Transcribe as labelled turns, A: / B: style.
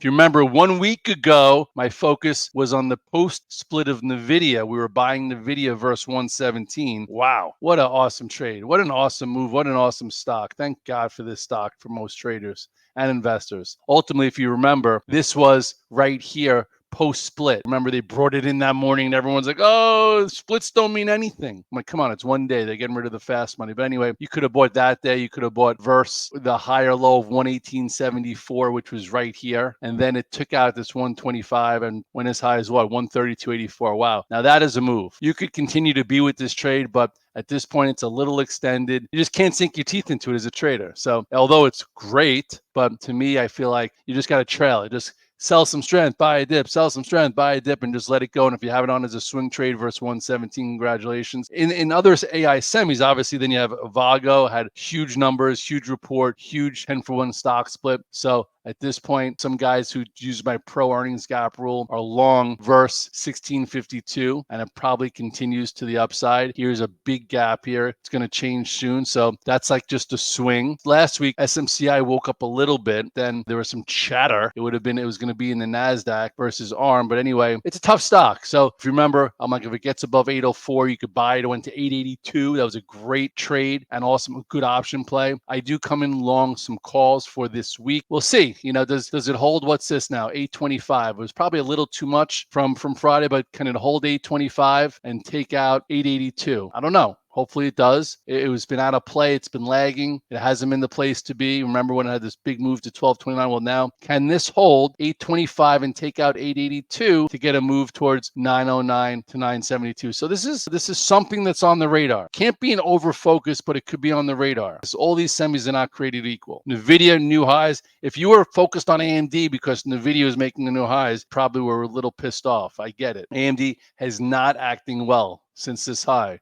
A: If you remember 1 week ago, my focus was on the post split of NVIDIA. We were buying NVIDIA versus 117. Wow, what an awesome trade. What an awesome move. What an awesome stock. Thank God for this stock for most traders and investors. Ultimately, if you remember, this was right here post split. Remember, they brought it in that morning and everyone's like, oh, splits don't mean anything. I'm like, come on, it's one day. They're getting rid of the fast money. But anyway, you could have bought that day. You could have bought versus the higher low of 118.74, which was right here. And then it took out this 125 and went as high as what? 132.84. Wow. Now that is a move. You could continue to be with this trade, but at this point, it's a little extended. You just can't sink your teeth into it as a trader. So although it's great, but to me, I feel like you just got to trail it. Just sell some strength, buy a dip, sell some strength, buy a dip, and just let it go. And if you have it on as a swing trade versus 117, congratulations. In other AI semis, obviously, then you have Avago, had huge numbers, huge report, huge 10-for-1 stock split. So at this point, some guys who use my pro earnings gap rule are long versus 1652, and it probably continues to the upside. Here's a big gap here. It's going to change soon. So that's like just a swing. Last week, SMCI woke up a little bit. Then there was some chatter. It was going to be in the NASDAQ versus ARM. But anyway, it's a tough stock. So if you remember, I'm like, if it gets above 804, you could buy it. It went to 882. That was a great trade and also a good option play. I do come in long some calls for this week. We'll see. Does it hold? What's this now? 825. It was probably a little too much from Friday, but can it hold 825 and take out 882? I don't know. Hopefully it does. It was been out of play. It's been lagging. It hasn't been the place to be. Remember when I had this big move to 1229? Well, now can this hold 825 and take out 882 to get a move towards 909 to 972? So this is something that's on the radar. Can't be an over focus, but it could be on the radar. So all these semis are not created equal. NVIDIA new highs. If you were focused on AMD because NVIDIA is making the new highs, probably were a little pissed off. I get it. AMD has not acting well since this high.